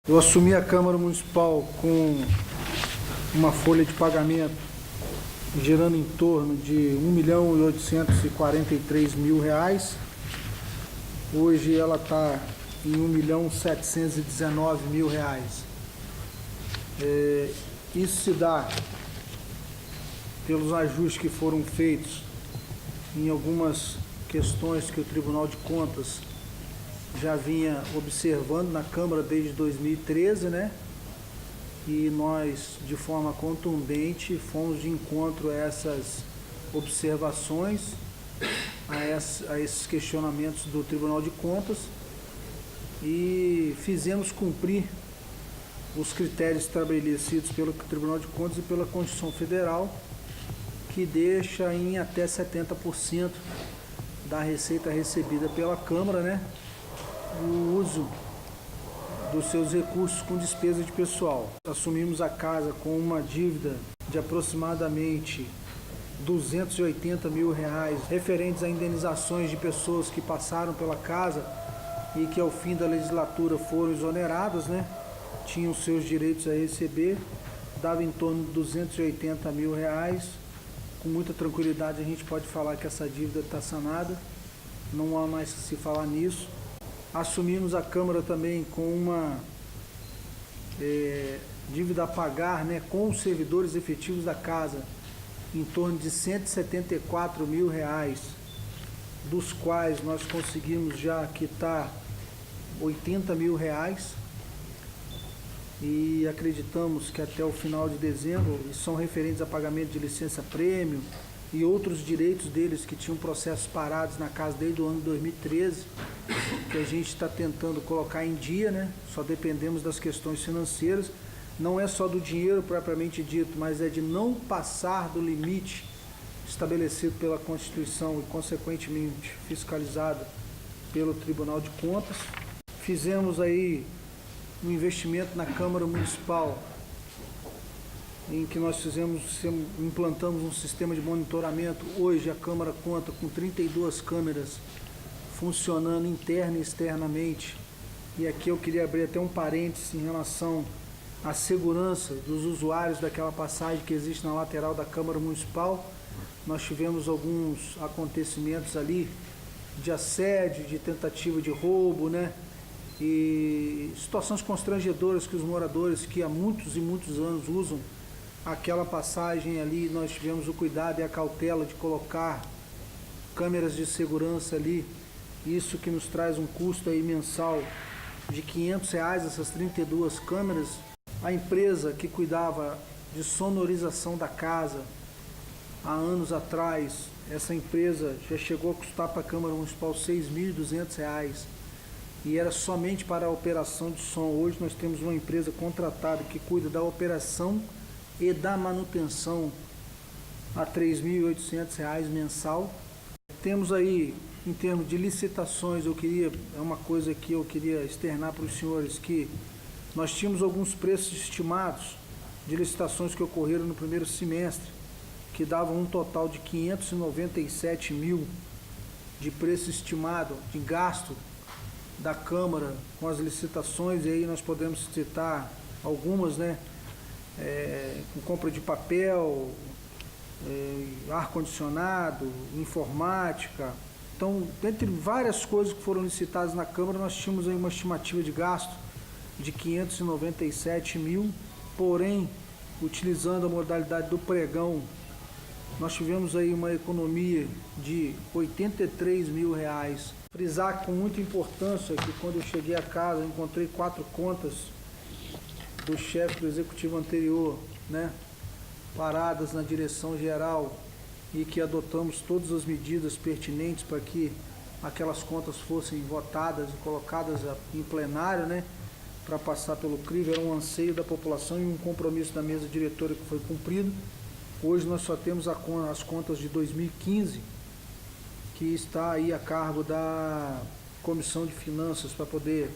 Eu assumi a Câmara Municipal com uma folha de pagamento girando em torno de R$ 1.843.000. Hoje ela está em R$ 1.719.000. Isso se dá pelos ajustes que foram feitos em algumas questões que o Tribunal de Contas já vinha observando na Câmara desde 2013, né? E nós, de forma contundente, fomos de encontro a essas observações, a esses questionamentos do Tribunal de Contas e fizemos cumprir os critérios estabelecidos pelo Tribunal de Contas e pela Constituição Federal, que deixa em até 70% da receita recebida pela Câmara, né, o uso dos seus recursos com despesa de pessoal. Assumimos a casa com uma dívida de aproximadamente R$ 280 mil referentes a indenizações de pessoas que passaram pela casa e que ao fim da legislatura foram exoneradas, né? Tinham seus direitos a receber, dava em torno de R$ 280 mil. Com muita tranquilidade a gente pode falar que essa dívida está sanada, não há mais que se falar nisso. Assumimos a Câmara também com uma dívida a pagar, né, com os servidores efetivos da casa, em torno de R$ 174 mil, dos quais nós conseguimos já quitar R$ 80 mil, e acreditamos que até o final de dezembro, e são referentes a pagamento de licença-prêmio e outros direitos deles que tinham processos parados na casa desde o ano de 2013, que a gente está tentando colocar em dia, né? Só dependemos das questões financeiras, não é só do dinheiro propriamente dito, mas é de não passar do limite estabelecido pela Constituição e consequentemente fiscalizado pelo Tribunal de Contas. Fizemos aí um investimento na Câmara Municipal, em que nós implantamos um sistema de monitoramento. Hoje a Câmara conta com 32 câmeras funcionando interna e externamente. E aqui eu queria abrir até um parênteses em relação à segurança dos usuários daquela passagem que existe na lateral da Câmara Municipal. Nós tivemos alguns acontecimentos ali de assédio, de tentativa de roubo, né? E situações constrangedoras que os moradores que há muitos e muitos anos usam aquela passagem ali, nós tivemos o cuidado e a cautela de colocar câmeras de segurança ali, isso que nos traz um custo aí mensal de R$ 500, essas 32 câmeras. A empresa que cuidava de sonorização da casa há anos atrás, essa empresa já chegou a custar para a Câmara Municipal R$ 6.200, e era somente para a operação de som. Hoje nós temos uma empresa contratada que cuida da operação e da manutenção a R$ 3.800 mensal. Temos aí, em termos de licitações, é uma coisa que eu queria externar para os senhores, que nós tínhamos alguns preços estimados de licitações que ocorreram no primeiro semestre, que davam um total de 597 mil de preço estimado de gasto da Câmara com as licitações, e aí nós podemos citar algumas, né? Com compra de papel, ar-condicionado, informática. Então, dentre várias coisas que foram licitadas na Câmara, nós tínhamos aí uma estimativa de gasto de 597 mil, porém, utilizando a modalidade do pregão, nós tivemos aí uma economia de R$ 83 mil. Frisar com muita importância que quando eu cheguei a casa, eu encontrei 4 contas do chefe do executivo anterior, né, paradas na direção geral, e que adotamos todas as medidas pertinentes para que aquelas contas fossem votadas e colocadas em plenário, né, para passar pelo crivo. Era um anseio da população e um compromisso da mesa diretora que foi cumprido. Hoje nós só temos as contas de 2015, que está aí a cargo da Comissão de Finanças para poder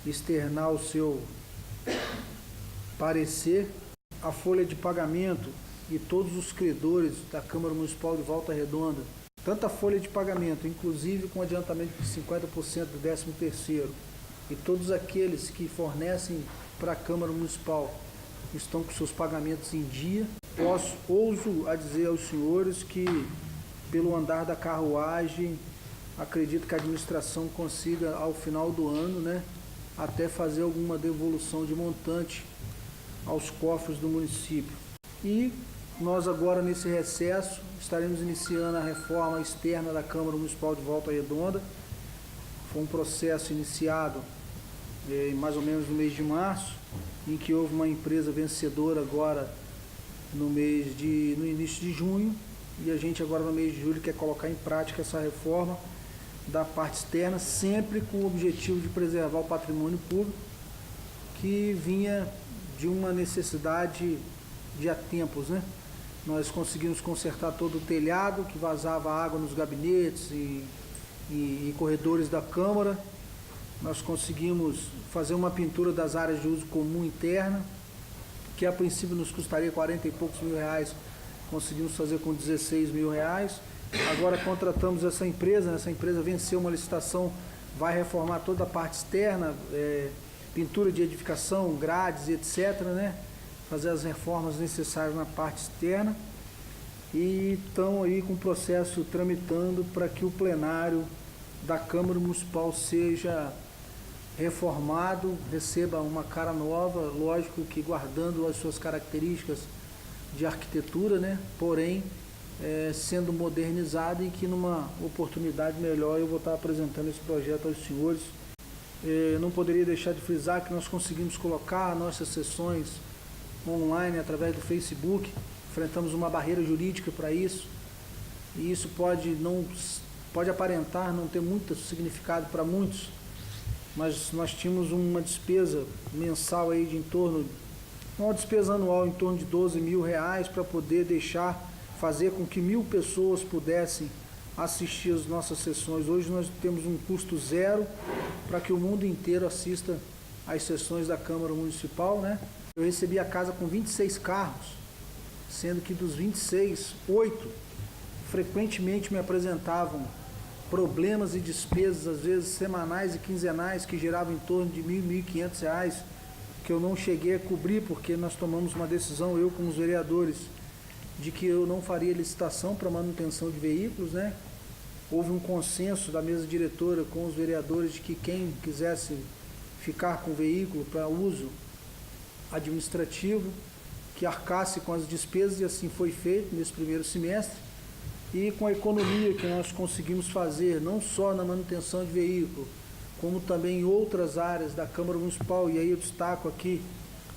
externar o seu parecer. A folha de pagamento e todos os credores da Câmara Municipal de Volta Redonda, tanto a folha de pagamento, inclusive com adiantamento de 50% do 13º, e todos aqueles que fornecem para a Câmara Municipal estão com seus pagamentos em dia. Ouso a dizer aos senhores que, pelo andar da carruagem, acredito que a administração consiga, ao final do ano, né, até fazer alguma devolução de montante aos cofres do município. E nós agora, nesse recesso, estaremos iniciando a reforma externa da Câmara Municipal de Volta Redonda. Foi um processo iniciado mais ou menos no mês de março, em que houve uma empresa vencedora agora no início de junho, e a gente agora no mês de julho quer colocar em prática essa reforma da parte externa, sempre com o objetivo de preservar o patrimônio público, que vinha de uma necessidade de há tempos, né? Nós conseguimos consertar todo o telhado, que vazava água nos gabinetes e corredores da Câmara. Nós conseguimos fazer uma pintura das áreas de uso comum interna, que a princípio nos custaria 40 e poucos mil reais, conseguimos fazer com 16 mil reais. Agora contratamos essa empresa venceu uma licitação, vai reformar toda a parte externa, pintura de edificação, grades, etc., né? Fazer as reformas necessárias na parte externa, e estão aí com o processo tramitando para que o plenário da Câmara Municipal seja reformado, receba uma cara nova, lógico que guardando as suas características de arquitetura, né? Porém, sendo modernizado, e que numa oportunidade melhor eu vou estar apresentando esse projeto aos senhores. Não poderia deixar de frisar que nós conseguimos colocar nossas sessões online através do Facebook, enfrentamos uma barreira jurídica para isso, e isso pode aparentar não ter muito significado para muitos, mas nós tínhamos uma despesa mensal aí de uma despesa anual em torno de 12 mil reais para poder fazer com que 1.000 pessoas pudessem assistir as nossas sessões. Hoje nós temos um custo zero para que o mundo inteiro assista às sessões da Câmara Municipal, né? Eu recebi a casa com 26 carros, sendo que dos 26, 8 frequentemente me apresentavam problemas e despesas, às vezes semanais e quinzenais, que geravam em torno de R$ 1.000, R$ 1.500, que eu não cheguei a cobrir, porque nós tomamos uma decisão, eu com os vereadores, de que eu não faria licitação para manutenção de veículos, né? Houve um consenso da mesa diretora com os vereadores de que quem quisesse ficar com o veículo para uso administrativo, que arcasse com as despesas, e assim foi feito nesse primeiro semestre. E com a economia que nós conseguimos fazer, não só na manutenção de veículo, como também em outras áreas da Câmara Municipal, e aí eu destaco aqui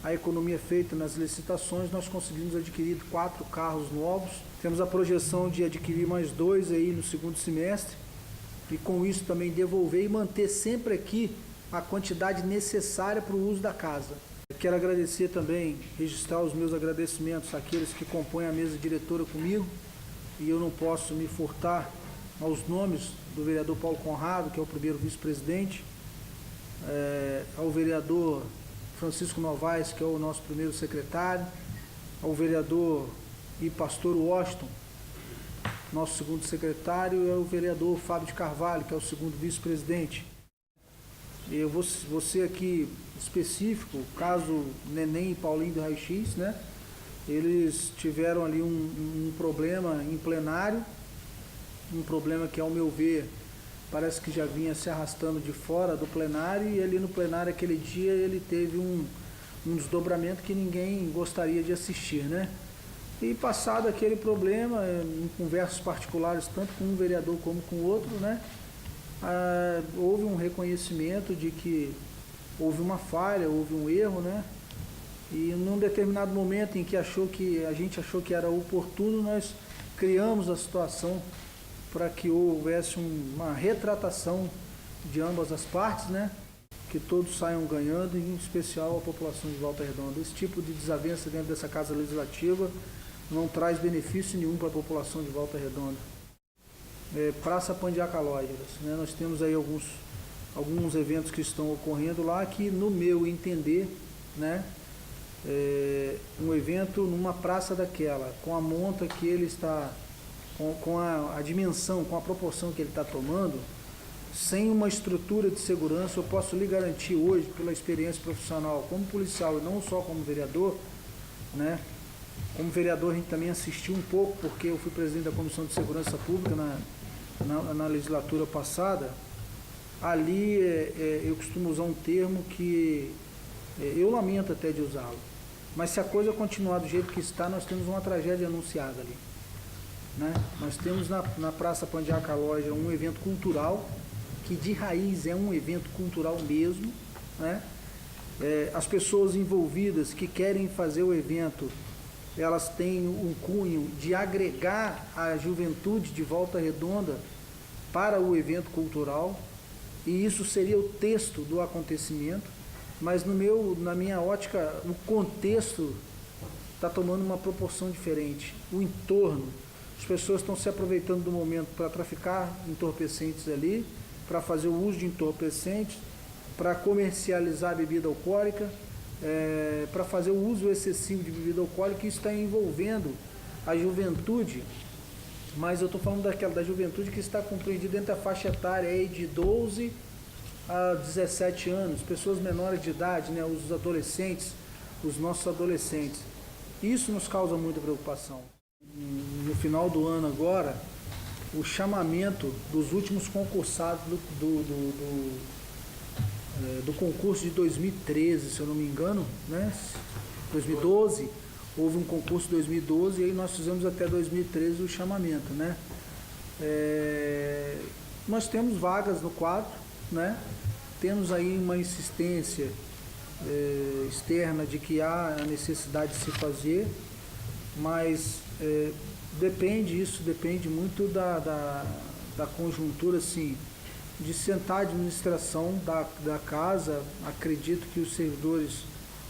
a economia feita nas licitações, nós conseguimos adquirir 4 carros novos. Temos a projeção de adquirir mais 2 aí no segundo semestre, e com isso também devolver e manter sempre aqui a quantidade necessária para o uso da casa. Quero agradecer também, registrar os meus agradecimentos àqueles que compõem a mesa diretora comigo, e eu não posso me furtar aos nomes do vereador Paulo Conrado, que é o primeiro vice-presidente, ao vereador Francisco Novaes, que é o nosso primeiro secretário, ao vereador e pastor Washington, nosso segundo secretário, e ao vereador Fábio de Carvalho, que é o segundo vice-presidente. Eu vou ser aqui específico, caso Neném e Paulinho do Raio-X, né? Eles tiveram ali um problema em plenário, um problema que, ao meu ver, parece que já vinha se arrastando de fora do plenário, e ali no plenário aquele dia ele teve um desdobramento que ninguém gostaria de assistir, né? E passado aquele problema, em conversas particulares, tanto com um vereador como com o outro, né? Houve um reconhecimento de que houve uma falha, houve um erro, né? E num determinado momento em que a gente achou que era oportuno, nós criamos a situação para que houvesse uma retratação de ambas as partes, né? Que todos saiam ganhando, em especial a população de Volta Redonda. Esse tipo de desavença dentro dessa Casa Legislativa não traz benefício nenhum para a população de Volta Redonda. Praça Pandiá Calógeras, né? Nós temos aí alguns eventos que estão ocorrendo lá que, no meu entender, né? Um evento numa praça daquela, com a monta que ele está, com a dimensão, com a proporção que ele está tomando, sem uma estrutura de segurança, eu posso lhe garantir hoje, pela experiência profissional como policial e não só como vereador, né? Como vereador a gente também assistiu um pouco, porque eu fui presidente da Comissão de Segurança Pública na legislatura passada. Ali eu costumo usar um termo que eu lamento até de usá-lo, mas se a coisa continuar do jeito que está, nós temos uma tragédia anunciada ali, né? Nós temos na Praça Pandiaca Loja um evento cultural, que de raiz é um evento cultural mesmo, né? As pessoas envolvidas que querem fazer o evento, elas têm um cunho de agregar a juventude de Volta Redonda para o evento cultural, e isso seria o texto do acontecimento, mas na minha ótica, o contexto está tomando uma proporção diferente, o entorno. As pessoas estão se aproveitando do momento para traficar entorpecentes ali, para fazer o uso de entorpecentes, para comercializar bebida alcoólica, para fazer o uso excessivo de bebida alcoólica. Isso está envolvendo a juventude, mas eu estou falando da juventude que está compreendida dentro da faixa etária aí de 12 a 17 anos, pessoas menores de idade, né, os adolescentes, os nossos adolescentes. Isso nos causa muita preocupação. No final do ano agora, o chamamento dos últimos concursados do concurso de 2013, se eu não me engano, né? 2012, houve um concurso em 2012 e aí nós fizemos até 2013 o chamamento, né? Nós temos vagas no quadro, né? Temos aí uma insistência externa de que há a necessidade de se fazer, mas isso depende muito da conjuntura, assim, de sentar a administração da casa. Acredito que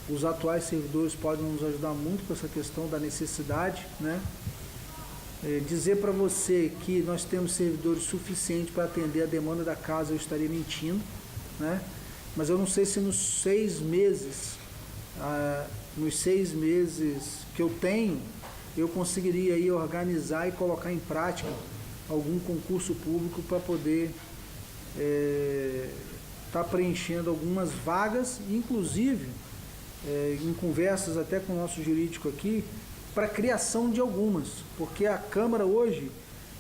os atuais servidores podem nos ajudar muito com essa questão da necessidade, né? Dizer para você que nós temos servidores suficientes para atender a demanda da casa, eu estaria mentindo, né? Mas eu não sei se nos 6 meses que eu tenho, eu conseguiria aí organizar e colocar em prática algum concurso público para poder tá preenchendo algumas vagas, inclusive em conversas até com o nosso jurídico aqui, para a criação de algumas, porque a Câmara hoje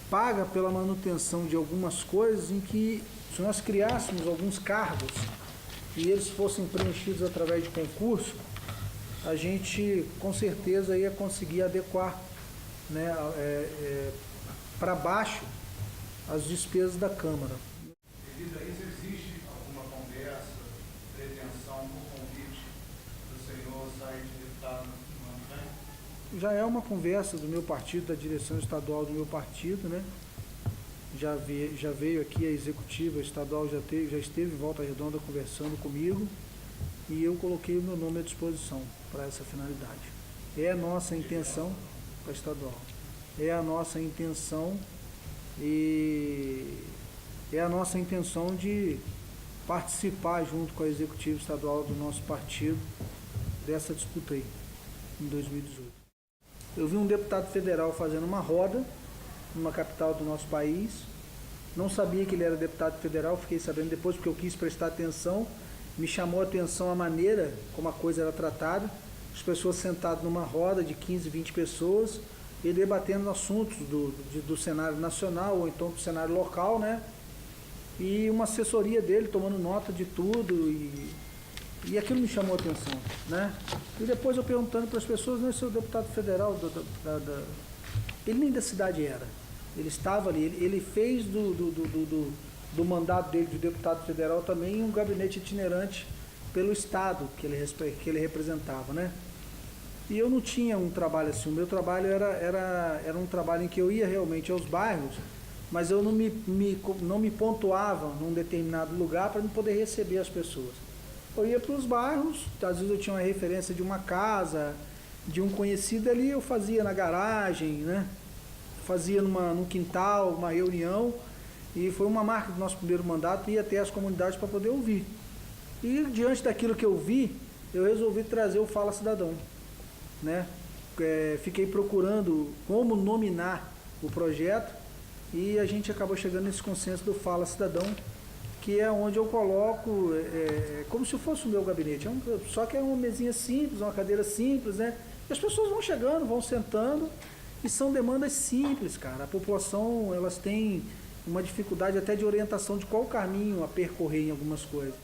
paga pela manutenção de algumas coisas em que, se nós criássemos alguns cargos e eles fossem preenchidos através de concurso, a gente com certeza ia conseguir adequar, né, para baixo as despesas da Câmara. Devido a isso, existe alguma conversa, pretensão ou convite do senhor sair de deputado no ano que vem? Já é uma conversa do meu partido, da direção estadual do meu partido, né? Já veio aqui a executiva estadual, já esteve em Volta Redonda conversando comigo e eu coloquei o meu nome à disposição para essa finalidade. É a nossa intenção, para estadual, é a nossa intenção de participar junto com a executiva estadual do nosso partido dessa disputa aí, em 2018. Eu vi um deputado federal fazendo uma roda numa capital do nosso país, não sabia que ele era deputado federal, fiquei sabendo depois porque eu quis prestar atenção, me chamou a atenção a maneira como a coisa era tratada, as pessoas sentadas numa roda de 15, 20 pessoas e debatendo assuntos do cenário nacional ou então do cenário local, né? E uma assessoria dele tomando nota de tudo e aquilo me chamou a atenção, né? E depois eu perguntando para as pessoas, não é seu deputado federal, ele nem da cidade era, ele estava ali, ele fez do mandato dele de deputado federal também um gabinete itinerante pelo estado que ele representava, né? E eu não tinha um trabalho assim, o meu trabalho era um trabalho em que eu ia realmente aos bairros, mas eu não me pontuava num determinado lugar para não poder receber as pessoas. Eu ia para os bairros, às vezes eu tinha uma referência de uma casa, de um conhecido ali, eu fazia na garagem, né? Fazia num quintal, uma reunião, e foi uma marca do nosso primeiro mandato, ir até as comunidades para poder ouvir. E diante daquilo que eu vi, eu resolvi trazer o Fala Cidadão, né? Fiquei procurando como nominar o projeto e a gente acabou chegando nesse consenso do Fala Cidadão, que é onde eu coloco, como se fosse o meu gabinete. Só que é uma mesinha simples, uma cadeira simples, né? E as pessoas vão chegando, vão sentando, e são demandas simples, cara. A população, elas têm uma dificuldade até de orientação de qual caminho a percorrer em algumas coisas.